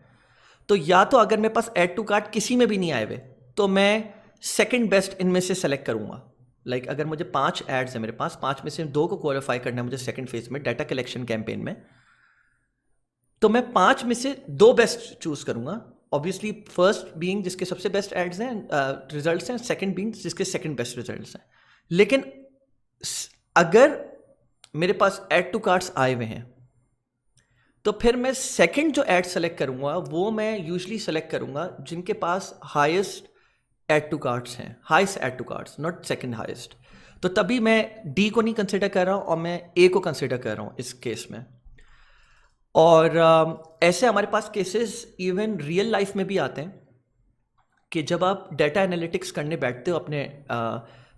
तो या तो अगर मेरे पास ऐड टू कार्ट किसी में भी नहीं आए हुए तो मैं सेकंड बेस्ट इनमें से सेलेक्ट करूंगा। अगर मुझे 5 एड्स हैं मेरे पास, 5 में से 2 को क्वालिफाई करना है मुझे सेकंड फेज में डाटा कलेक्शन कैंपेन में, तो मैं 5 में से 2 बेस्ट चूज करूंगा। ऑब्वियसली फर्स्ट बीइंग जिसके सबसे बेस्ट एड्स हैं, रिजल्ट्स हैं, सेकंड बीइंग जिसके सेकंड बेस्ट रिजल्ट्स हैं। लेकिन अगर मेरे पास ऐड टू कार्ट्स आए हुए हैं तो फिर मैं सेकंड जो ऐड सेलेक्ट करूंगा वो मैं यूजुअली सेलेक्ट करूंगा जिनके पास हाईएस्ट ऐड टू कार्ट्स हैं, highest add to carts, not second highest. तो तभी मैं डी को नहीं कंसिडर कर रहा हूं और मैं ए को कंसिडर कर रहा हूं इस केस में। और ऐसे हमारे पास केसेस इवन रियल लाइफ में भी आते हैं कि जब आप डेटा एनालिटिक्स करने बैठते हो अपने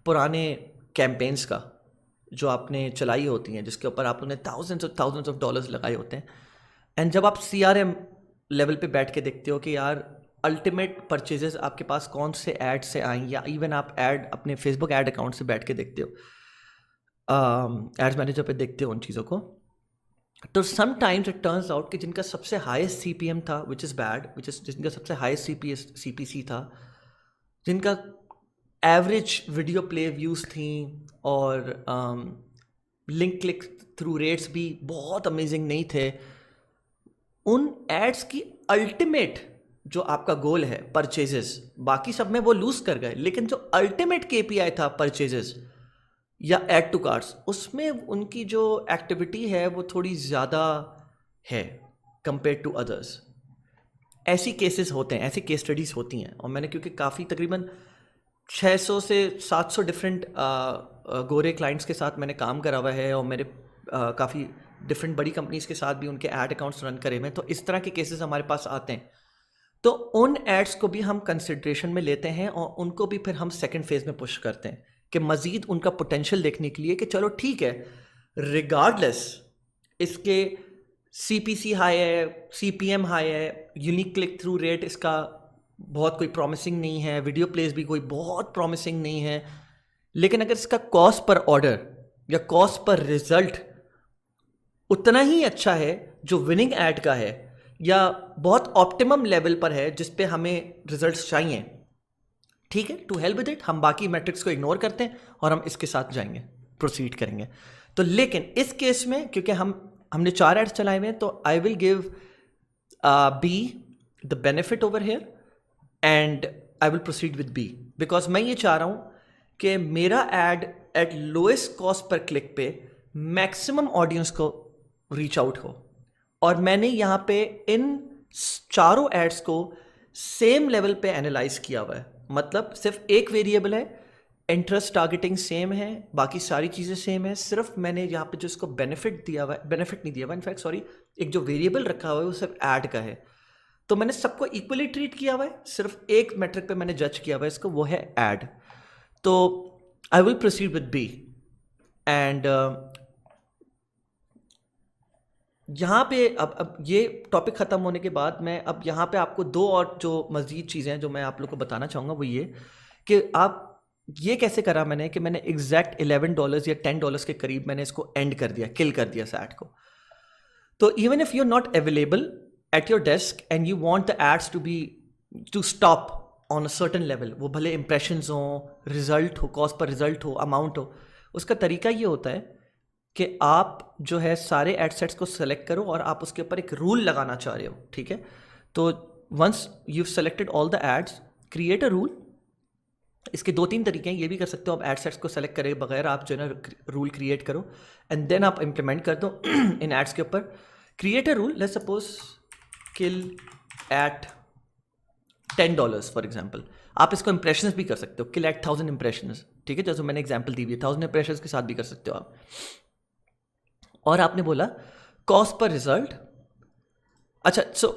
पुराने कैंपेन्स का जो आपने चलाई होती हैं, जिसके ऊपर आपने थाउजेंड्स ऑफ डॉलर्स लगाए होते हैं, एंड जब आप CRM लेवल पे बैठ के देखते हो कि यार अल्टीमेट परचेजेस आपके पास कौन से ऐड से आए, या इवन आप ऐड अपने फेसबुक ऐड अकाउंट से बैठ के देखते हो, एड्स मैनेजर पे देखते हो उन चीज़ों को, तो समटाइम्स इट टर्न्स आउट कि जिनका सबसे हाईएस्ट CPM था विच इज़ बैड, जिनका सबसे हाईएस्ट CPC था, जिनका एवरेज वीडियो प्ले व्यूज़ थी और लिंक क्लिक थ्रू रेट्स भी बहुत अमेजिंग नहीं थे, उन एड्स की अल्टीमेट जो आपका गोल है परचेजेस, बाकी सब में वो लूज कर गए, लेकिन जो अल्टीमेट KPI था परचेजेस या ऐड टू कार्ट्स, उसमें उनकी जो एक्टिविटी है वो थोड़ी ज़्यादा है कंपेयर टू अदर्स। ऐसी केसेस होते हैं, ऐसी केस स्टडीज़ होती हैं, और मैंने क्योंकि काफ़ी तकरीबन 600 से 700 डिफरेंट गोरे क्लाइंट्स के साथ मैंने काम करा हुआ है, और मेरे काफ़ी डिफरेंट बड़ी कंपनीज के साथ भी उनके ऐड अकाउंट्स रन करे हुए हैं, तो इस तरह के केसेस हमारे पास आते हैं। तो उन एड्स को भी हम कंसिडरेशन में लेते हैं और उनको भी फिर हम सेकंड फेज में पुश करते हैं कि मज़ीद उनका पोटेंशियल देखने के लिए कि चलो ठीक है, रिगार्डलेस इसके CPC हाई है, CPM हाई है, यूनिक क्लिक थ्रू रेट इसका बहुत कोई प्रॉमिसिंग नहीं है, वीडियो प्लेस भी कोई बहुत प्रॉमिसिंग नहीं है, लेकिन अगर इसका कॉस्ट पर ऑर्डर या कॉस्ट पर रिजल्ट उतना ही अच्छा है जो विनिंग ऐड का है, या बहुत ऑप्टिमम लेवल पर है जिस पे हमें रिजल्ट्स चाहिए, ठीक है, टू हेल्प विद इट हम बाकी मैट्रिक्स को इग्नोर करते हैं और हम इसके साथ जाएंगे, प्रोसीड करेंगे। तो लेकिन इस केस में क्योंकि हमने 4 एड्स चलाए हुए हैं, तो I will give B the benefit over here and I will proceed with B, because मैं ये चाह रहा हूँ कि मेरा एड एट लोएस्ट कॉस्ट पर क्लिक पे मैक्सिमम ऑडियंस को रीच आउट हो। और मैंने यहाँ पे इन चारों एड्स को सेम लेवल पे एनालाइज किया हुआ है, मतलब सिर्फ एक वेरिएबल है, इंटरेस्ट टारगेटिंग सेम है, बाकी सारी चीज़ें सेम है, सिर्फ मैंने यहाँ पे जो इसको बेनिफिट दिया हुआ है, बेनिफिट नहीं दिया हुआ इनफैक्ट सॉरी, एक जो वेरिएबल रखा हुआ है वो सिर्फ ऐड का है। तो मैंने सबको इक्वली ट्रीट किया हुआ है, सिर्फ एक मेट्रिक पे मैंने जज किया हुआ है इसको, वो है ऐड। तो I will proceed with B and यहाँ पे अब ये टॉपिक ख़त्म होने के बाद मैं अब यहाँ पे आपको 2 और जो मज़ीद चीज़ें हैं जो मैं आप लोग को बताना चाहूँगा वो ये कि आप ये कैसे करा मैंने कि मैंने एग्जैक्ट $11 या $10 के करीब मैंने इसको एंड कर दिया, किल कर दिया इस ऐड को। तो even if you are not available at your desk and you want the ads to stop on a certain level, वो भले इंप्रेशंस हो, रिजल्ट हो, कॉस्ट पर रिजल्ट हो, अमाउंट हो, उसका तरीका ये होता है कि आप जो है सारे एड सेट्स को सेलेक्ट करो और आप उसके ऊपर एक रूल लगाना चाह रहे हो, ठीक है। तो once you selected all the ads, create a rule. इसके 2-3 तरीके हैं, ये भी कर सकते हो आप एड सेट्स को सेलेक्ट करे बगैर आप जो है ना रूल क्रिएट करो एंड देन आप इम्प्लीमेंट कर दो इन एड्स के ऊपर। Create a rule, let's suppose kill at $10 for example. आप इसको इंप्रेशंस भी कर सकते हो, किल एट 1000 इंप्रेशंस, ठीक है, जैसे मैंने एग्जाम्पल दी हुई है, 1000 इंप्रेशंस के साथ भी कर सकते हो आप। और आपने बोला कॉस्ट पर रिजल्ट, अच्छा सो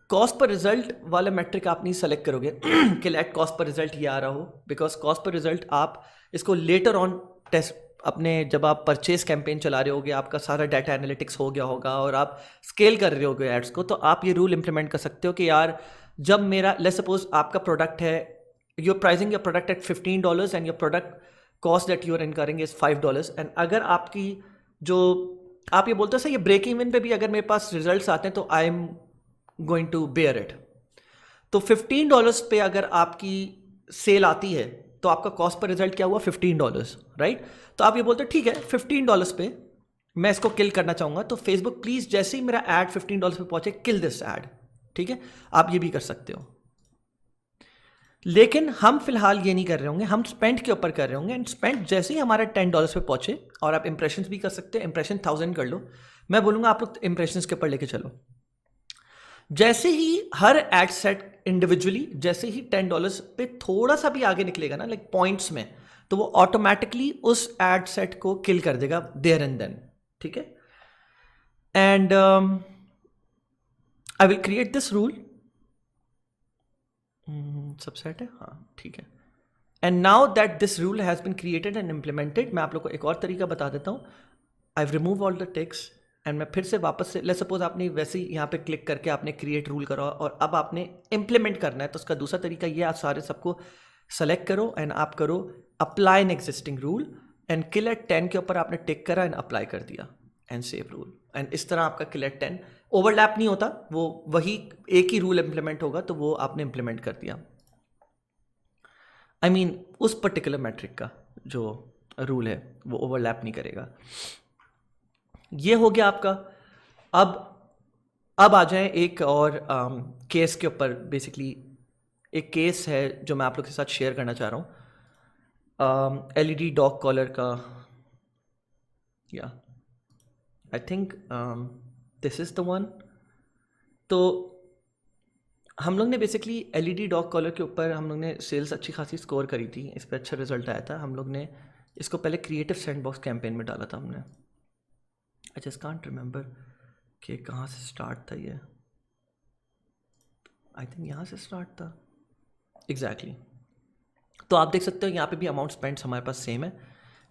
कॉस्ट पर रिजल्ट वाला मैट्रिक आप नहीं सेलेक्ट करोगे कि लेट कॉस्ट पर रिजल्ट ये आ रहा हो, बिकॉज कॉस्ट पर रिजल्ट आप इसको लेटर ऑन टेस्ट अपने जब आप परचेज कैंपेन चला रहे होगे, आपका सारा डाटा एनालिटिक्स हो गया होगा और आप स्केल कर रहे होगे एड्स को, तो आप ये रूल इंप्लीमेंट कर सकते हो कि यार जब मेरा लेट्स सपोज आपका प्रोडक्ट है, you are pricing your product at $15 and your product cost that you are incurring is $5 and अगर आपकी जो आप ये बोलते हो सर ये ब्रेक इवन पे भी अगर मेरे पास रिजल्ट्स आते हैं तो I am going to bear it, तो $15 पे अगर आपकी सेल आती है तो आपका कॉस्ट पर रिजल्ट क्या हुआ $15, राइट। तो आप ये बोलते हो ठीक है $15 पे मैं इसको किल करना चाहूँगा, तो फेसबुक प्लीज़ जैसे ही मेरा ऐड $15 पे पहुँचे किल दिस ऐड, ठीक है, आप ये भी कर सकते हो। लेकिन हम फिलहाल ये नहीं कर रहे होंगे, हम स्पेंड के ऊपर कर रहे होंगे एंड स्पेंड जैसे ही हमारा $10 पे पहुंचे, और आप इंप्रेशंस भी कर सकते हैं, इंप्रेशन 1000 कर लो, मैं बोलूँगा आप लोग इंप्रेशंस के ऊपर लेके चलो। जैसे ही हर एड सेट इंडिविजुअली जैसे ही $10 पे थोड़ा सा भी आगे निकलेगा ना लाइक पॉइंट्स में, तो वो ऑटोमेटिकली उस एड सेट को किल कर देगा देयर एंड देन, ठीक है। And I will create this rule, subset है, हाँ ठीक है। And now that this rule has been created and implemented, मैं आप लोग को एक और तरीका बता देता हूँ। I remove all the text and मैं फिर से वापस से लेट्स सपोज आपने वैसे ही यहाँ पे क्लिक करके आपने क्रिएट रूल करा और अब आपने इम्प्लीमेंट करना है, तो उसका दूसरा तरीका ये, आप सारे सबको सेलेक्ट करो एंड आप करो apply an existing rule and kill at 10 के ऊपर आपने टिक करा एंड अप्लाई कर दिया एंड सेव रूल, एंड इस तरह आपका किल एट 10 ओवरलैप नहीं होता, वो वही एक ही रूल इम्प्लीमेंट होगा, तो वो आपने इम्प्लीमेंट कर दिया। I mean, उस पर्टिकुलर मैट्रिक का जो रूल है वो ओवरलैप नहीं करेगा। ये हो गया आपका। अब आ जाए एक और केस के ऊपर। बेसिकली एक केस है जो मैं आप लोग के साथ शेयर करना चाह रहा हूँ, LED डॉग कॉलर का, या I think this is the one. तो हम लोग ने बेसिकली LED डॉग कॉलर के ऊपर हम लोग ने सेल्स अच्छी खासी स्कोर करी थी, इस पर अच्छा रिजल्ट आया था। हम लोग ने इसको पहले क्रिएटिव सैंडबॉक्स कैंपेन में डाला था हमने। आई जस्ट कांट रिमेंबर कि कहाँ से स्टार्ट था ये, आई थिंक यहाँ से स्टार्ट था एग्जैक्टली। तो आप देख सकते हो यहाँ पे भी अमाउंट स्पेंड्स हमारे पास सेम है,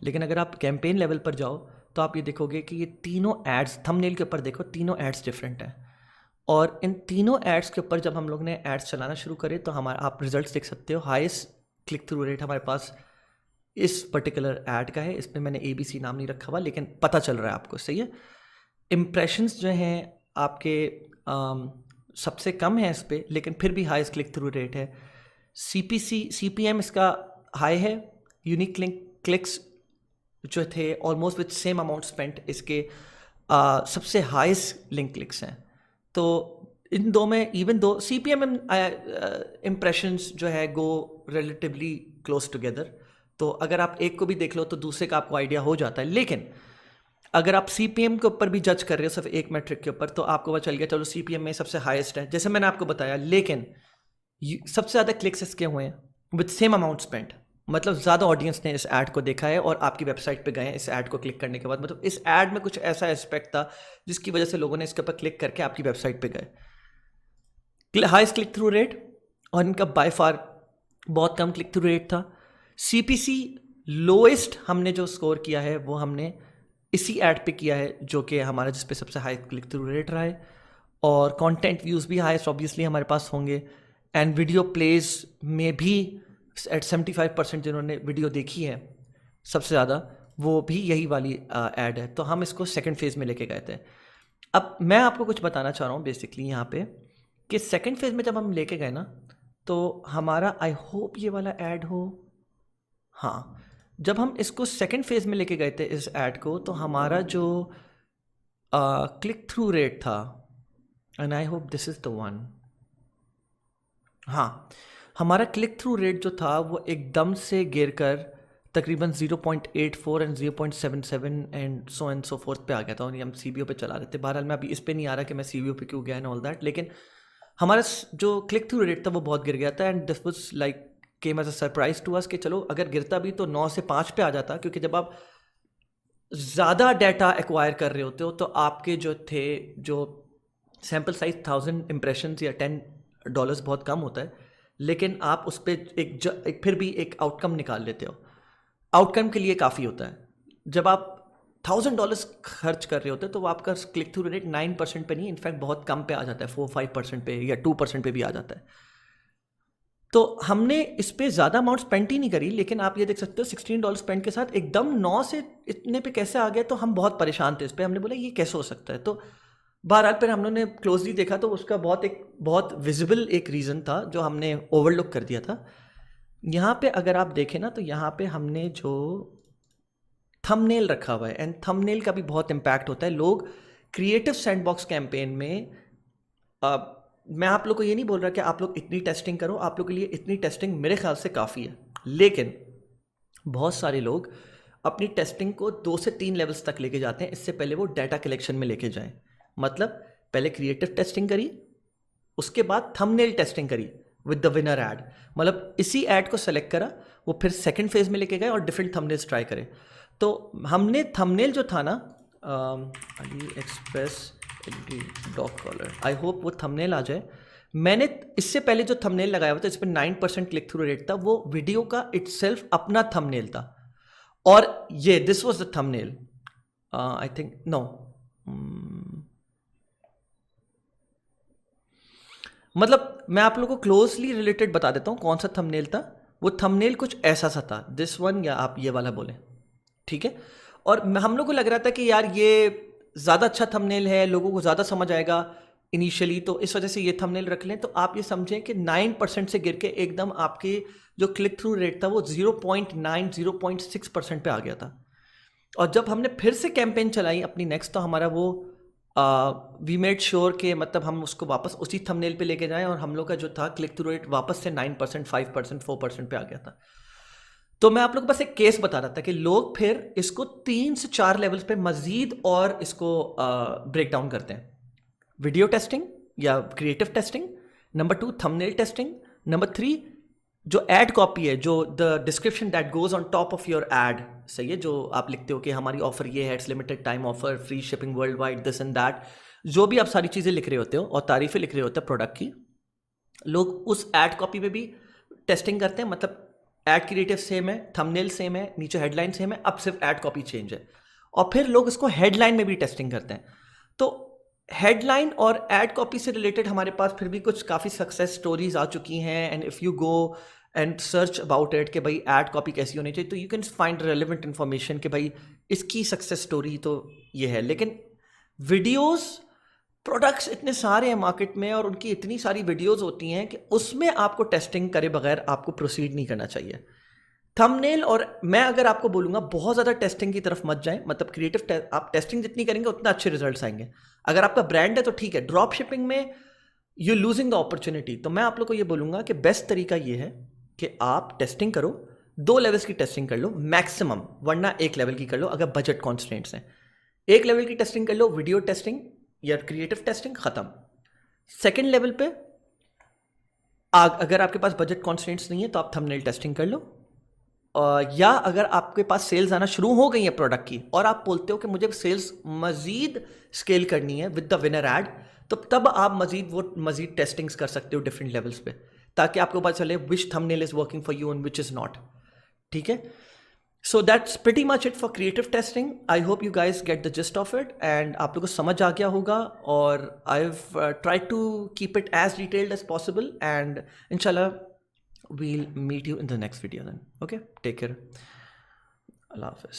लेकिन अगर आप कैंपेन लेवल पर जाओ तो आप ये देखोगे कि ये तीनों एड्स, थंबनेल के ऊपर देखो, तीनों एड्स डिफरेंट हैं। और इन तीनों एड्स के ऊपर जब हम लोग ने एड्स चलाना शुरू करे तो हमारा आप रिजल्ट्स देख सकते हो। हाईएस्ट क्लिक थ्रू रेट हमारे पास इस पर्टिकुलर ऐड का है, इसमें मैंने ABC नाम नहीं रखा हुआ, लेकिन पता चल रहा है आपको, सही है। इम्प्रेशंस जो हैं आपके सबसे कम है इस पर, लेकिन फिर भी हाईएस्ट क्लिक थ्रू रेट है। CPM इसका हाई है। यूनिक क्लिक्स जो थे almost with same amount spent, इसके सबसे हाईएस्ट लिंक क्लिक्स हैं। तो इन दो में इवन दो CPM इम्प्रेशंस जो है गो रिलेटिवली क्लोज टुगेदर। तो अगर आप एक को भी देख लो तो दूसरे का आपको आइडिया हो जाता है। लेकिन अगर आप CPM के ऊपर भी जज कर रहे हो सिर्फ एक मैट्रिक के ऊपर, तो आपको पता चल गया चलो CPM में सबसे हाईएस्ट है, जैसे मैंने आपको बताया। लेकिन सबसे ज़्यादा क्लिक्स इसके हुए हैं विथ सेम अमाउंट स्पेंट, मतलब ज़्यादा ऑडियंस ने इस ऐड को देखा है और आपकी वेबसाइट पे गए हैं इस ऐड को क्लिक करने के बाद। मतलब इस ऐड में कुछ ऐसा एस्पेक्ट था जिसकी वजह से लोगों ने इसके ऊपर क्लिक करके आपकी वेबसाइट पे गए। हाईएस्ट क्लिक थ्रू रेट, और इनका बाय फार बहुत कम क्लिक थ्रू रेट था। CPC लोएस्ट हमने जो स्कोर किया है वो हमने इसी ऐड पे किया है, जो कि हमारा जिस पे सबसे हाई क्लिक थ्रू रेट रहा है। और कंटेंट व्यूज़ भी हाईएस्ट ऑब्वियसली हमारे पास होंगे, एंड वीडियो प्लेज में भी एट 75% जिन्होंने वीडियो देखी है सबसे ज़्यादा, वो भी यही वाली ऐड है। तो हम इसको सेकंड फेज़ में लेके गए थे। अब मैं आपको कुछ बताना चाह रहा हूँ बेसिकली यहाँ पे कि सेकंड फेज़ में जब हम लेके गए ना, तो हमारा, आई होप ये वाला ऐड हो, हाँ, जब हम इसको सेकंड फेज़ में लेके गए थे इस ऐड को, तो हमारा जो क्लिक थ्रू रेट था, and I hope this is the one, हाँ, हमारा क्लिक थ्रू रेट जो था वो एकदम से गिर कर तकरीबन 0.84 एंड 0.77 एंड सो फोर्थ पे आ गया था, और हम CBO पे चला रहे थे। बहरहाल मैं अभी इस पे नहीं आ रहा कि मैं CBO पे क्यों गया एंड ऑल दैट, लेकिन हमारा जो क्लिक थ्रू रेट था वो बहुत गिर गया था। And this was like came as a surprise to us कि चलो अगर गिरता भी तो 9 से 5 पे आ जाता, क्योंकि जब आप ज़्यादा डाटा एक्वायर कर रहे होते हो तो आपके जो थे जो सैम्पल साइज 1000 इम्प्रेशंस या $10 बहुत कम होता है, लेकिन आप उस पर एक फिर भी एक आउटकम निकाल लेते हो। आउटकम के लिए काफ़ी होता है। जब आप $1000 खर्च कर रहे होते हो तो आपका क्लिक थ्रू रेट 9% पे नहीं, इनफैक्ट बहुत कम पे आ जाता है, 4-5% पे या 2% पे भी आ जाता है। तो हमने इस पर ज़्यादा अमाउंट स्पेंड ही नहीं करी, लेकिन आप ये देख सकते हो $16 स्पेंड के साथ एकदम 9 से इतने पे कैसे आ गया। तो हम बहुत परेशान थे इस पर, हमने बोला ये कैसे हो सकता है। तो बहरहाल फिर हम लोगों ने क्लोजली देखा तो उसका बहुत विजिबल एक रीज़न था जो हमने ओवरलुक कर दिया था। यहाँ पे अगर आप देखें ना, तो यहाँ पे हमने जो थंबनेल रखा हुआ है, एंड थंबनेल का भी बहुत इम्पैक्ट होता है। लोग क्रिएटिव सैंडबॉक्स कैंपेन में, मैं आप लोग को ये नहीं बोल रहा कि आप लोग इतनी टेस्टिंग करो, आप लोग के लिए इतनी टेस्टिंग मेरे ख्याल से काफ़ी है, लेकिन बहुत सारे लोग अपनी टेस्टिंग को 2 से 3 लेवल्स तक लेके जाते हैं, इससे पहले वो डाटा कलेक्शन में लेके जाएं। मतलब पहले क्रिएटिव टेस्टिंग करी, उसके बाद थंबनेल टेस्टिंग करी विद द विनर ऐड, मतलब इसी ऐड को सेलेक्ट करा, वो फिर सेकंड फेज में लेके गए और डिफरेंट थंबनेल्स ट्राई करे। तो हमने थंबनेल जो था ना, AliExpress dog collar, I hope वो थंबनेल आ जाए। मैंने इससे पहले जो थंबनेल लगाया हुआ था इस पर 9% क्लिक थ्रू रेट था, वो वीडियो का इटसेल्फ अपना थंबनेल था, और ये this was the thumbnail, I think no, मतलब मैं आप लोगों को क्लोजली रिलेटेड बता देता हूँ कौन सा थंबनेल था। वो थंबनेल कुछ ऐसा सा था, दिस वन, या आप ये वाला बोलें, ठीक है। और हम लोग को लग रहा था कि यार ये ज़्यादा अच्छा थंबनेल है, लोगों को ज़्यादा समझ आएगा इनिशियली, तो इस वजह से ये थंबनेल रख लें। तो आप ये समझें कि 9% से गिर के एकदम आपके जो क्लिक थ्रू रेट था वो 0.6% पे आ गया था। और जब हमने फिर से कैंपेन चलाई अपनी नेक्स्ट, तो हमारा वो वी मेड श्योर के मतलब हम उसको वापस उसी थंबनेल पे लेके जाएं, और हम लोग का जो था क्लिक थ्रू रेट वापस से 9%, 5%, 4% पे आ गया था। तो मैं आप लोग को बस एक केस बता रहा था कि लोग फिर इसको 3 से 4 लेवल्स पे मजीद और इसको ब्रेक डाउन करते हैं। वीडियो टेस्टिंग या creative testing, number 2 thumbnail testing, number 3 जो एड कॉपी है, जो the description that goes on top of your add, सही है, जो आप लिखते हो कि हमारी ऑफर ये है, it's limited time offer, free shipping world wide, this and that, जो भी आप सारी चीज़ें लिख रहे होते हो और तारीफें लिख रहे होते हैं प्रोडक्ट की, लोग उस एड कॉपी में भी टेस्टिंग करते हैं। मतलब एड क्रिएटिव सेम है, थंबनेल सेम है, नीचे हेडलाइन सेम है, अब सिर्फ एड कॉपी चेंज है, और फिर लोग इसको हेडलाइन में भी टेस्टिंग करते हैं। तो हेडलाइन और एड कॉपी से रिलेटेड हमारे पास फिर भी कुछ काफ़ी सक्सेस स्टोरीज आ चुकी हैं, and if you go and search about it कि भाई एड कॉपी कैसी होनी चाहिए, तो you can find relevant information कि भाई इसकी सक्सेस स्टोरी तो ये है। लेकिन वीडियोस प्रोडक्ट्स इतने सारे हैं मार्केट में और उनकी इतनी सारी वीडियोस होती हैं कि उसमें आपको टेस्टिंग करे बगैर आपको प्रोसीड नहीं करना चाहिए। थंबनेल, और मैं अगर आपको बोलूँगा बहुत ज़्यादा टेस्टिंग की तरफ मत जाएं, मतलब क्रिएटिव आप टेस्टिंग जितनी करेंगे उतना अच्छे रिजल्ट्स आएंगे। अगर आपका ब्रांड है तो ठीक है, ड्रॉप शिपिंग में यू लूजिंग द अपॉर्चुनिटी। तो मैं आप लोग को ये बोलूँगा कि बेस्ट तरीका ये है कि आप टेस्टिंग करो, 2 लेवल्स की टेस्टिंग कर लो मैक्सिमम, वरना 1 लेवल की कर लो अगर बजट कॉन्स्ट्रेंट्स हैं। 1 लेवल की टेस्टिंग कर लो, वीडियो टेस्टिंग या क्रिएटिव टेस्टिंग खत्म। सेकेंड लेवल पे अगर आपके पास बजट कॉन्स्ट्रेंट्स नहीं है तो आप थंबनेल टेस्टिंग कर लो, या अगर आपके पास सेल्स आना शुरू हो गई है प्रोडक्ट की और आप बोलते हो कि मुझे सेल्स मजीद स्केल करनी है विद द विनर एड, तो तब आप मजीद टेस्टिंग्स कर सकते हो डिफरेंट लेवल्स पे, ताकि आपको पता चले which thumbnail is working for you and which is not. ठीक है, so that's pretty much it for creative testing. I hope you guys get the gist of it and आप लोगों को समझ आ गया होगा, और I have try to keep it as detailed as possible, and इंशाल्लाह we'll meet you in the next video then. Okay, take care. Allah Hafiz.